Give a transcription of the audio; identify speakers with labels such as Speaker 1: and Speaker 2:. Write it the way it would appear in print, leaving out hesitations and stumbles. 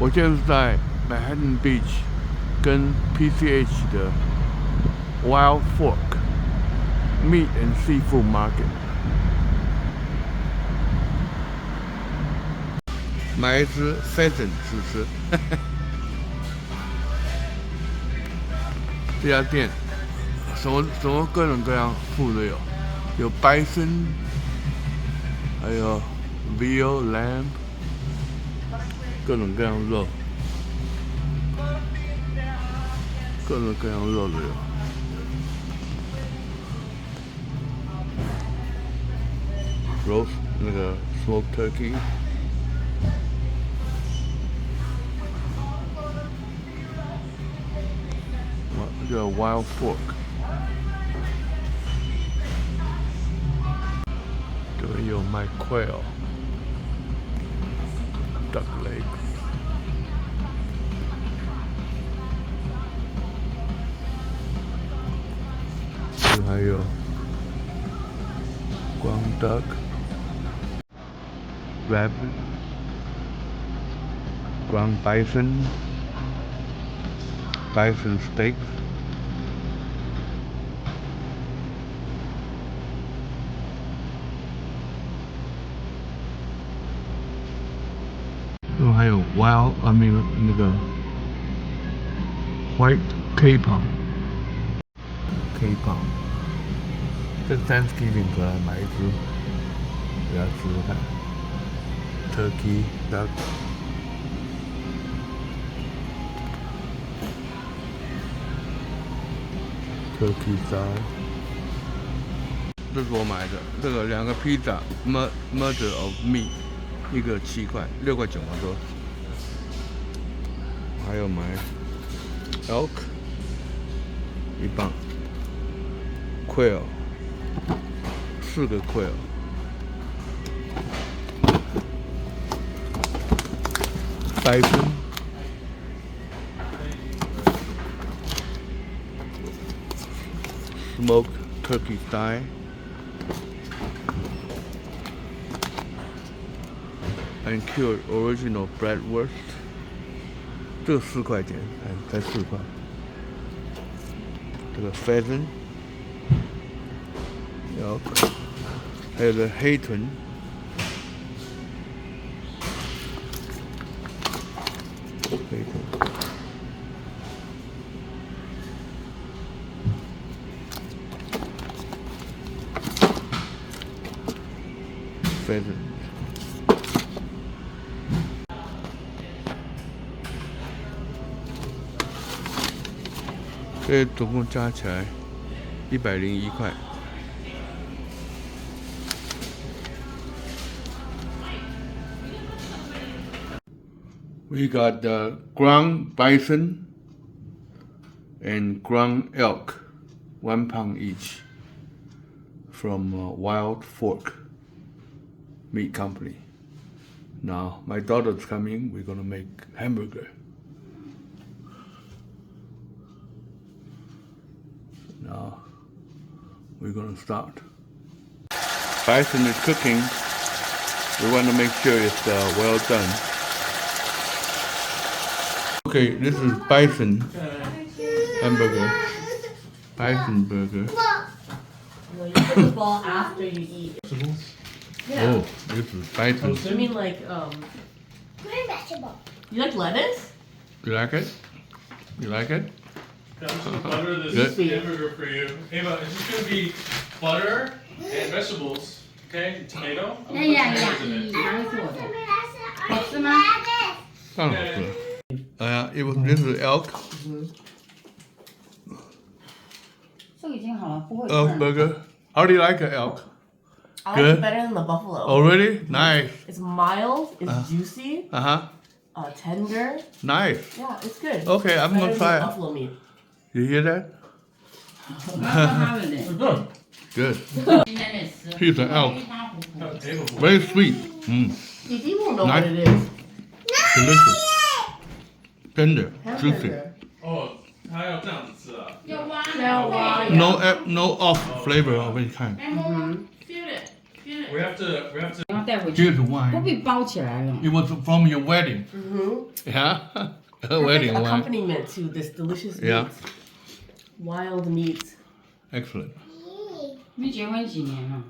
Speaker 1: 我现在是在 Manhattan Beach 跟 PCH 的 Wild Fork Meat and Seafood Market 买一只 pheasant 吃。这家店什么各种各样副都有 bison， 还有 veal lamb， 各种各样肉，各种各样肉都有。roast 那个 smoked turkey。叫 Wild Fork， 这边有卖 quail、duck legs， 这还有 ground duck、rabbit、ground bison steaks。还有 那个 white capon， 这 Thanksgiving 可能买一只给他吃吃看 ，turkey duck， turkey thigh， 这是我买的，这个2个披萨 ，murder of meat。一个7块，6块9毛多。还有买 elk 1磅 ，quail 4个 quail， bison ，smoked turkey thigh。and cured original bratwurst， 这个4块钱，才4块。这个 pheasant， 还有个黑豚，pheasant。这总共加起来101块。We got the ground bison and ground elk, 1 pound each, from Wild Fork Meat Company. Now my daughter's coming. We're gonna make hamburger. Now we're gonna start. Bison is cooking. We want to make sure it's well done. Okay, this is bison hamburger. Bison burger.
Speaker 2: No, you put the ball after you eat. Yeah.
Speaker 1: Oh, this is bison.
Speaker 2: I mean like
Speaker 3: Green vegetable.
Speaker 2: you like lettuce?
Speaker 1: You like it? You like it?
Speaker 4: I'm just gonna butter this
Speaker 2: Good.
Speaker 4: hamburger for you. Ava, it's just gonna be butter and vegetables, okay? Tomato. I'm gonna put tomatoes in it.
Speaker 3: 拿的是我的，好吃吗？
Speaker 1: 当然好吃了。哎呀，this is elk
Speaker 3: 这个已经好了，不会。
Speaker 1: elk burger. How do you like it, elk?
Speaker 2: I like
Speaker 1: Good.
Speaker 2: it better than the buffalo.
Speaker 1: Oh, really? Nice.
Speaker 2: It's mild, it's juicy, tender.
Speaker 1: Nice.
Speaker 2: Yeah, it's good.
Speaker 1: Okay, I'm
Speaker 2: Better
Speaker 1: gonna
Speaker 2: than
Speaker 1: try it.
Speaker 2: buffalo meat.
Speaker 1: You hear that?
Speaker 3: 他们的，
Speaker 1: Good.
Speaker 3: 今天得吃。
Speaker 1: Here's an elk.
Speaker 3: 一塌糊涂。
Speaker 4: Ava,
Speaker 1: Very sweet.
Speaker 2: Didi won't know
Speaker 1: Nice.
Speaker 2: what it is.
Speaker 1: Delicious. Tender. Juicy.
Speaker 2: Hamburger.
Speaker 4: 哦，他要这样子吃啊？
Speaker 3: 要挖
Speaker 2: 要挖呀
Speaker 1: No off flavor of any kind.
Speaker 3: feel it, feel it.
Speaker 4: We have to
Speaker 3: 带回去，
Speaker 1: Here's
Speaker 3: 不
Speaker 1: wine.
Speaker 3: 必包起来了。
Speaker 1: It was from your wedding.
Speaker 2: Mm-hmm.
Speaker 1: Yeah. Her
Speaker 2: Perfect
Speaker 1: wedding wine.
Speaker 2: accompaniment to this delicious
Speaker 1: Yeah.
Speaker 2: meat. Wild meat.
Speaker 1: Excellent.
Speaker 3: 你结婚几年了？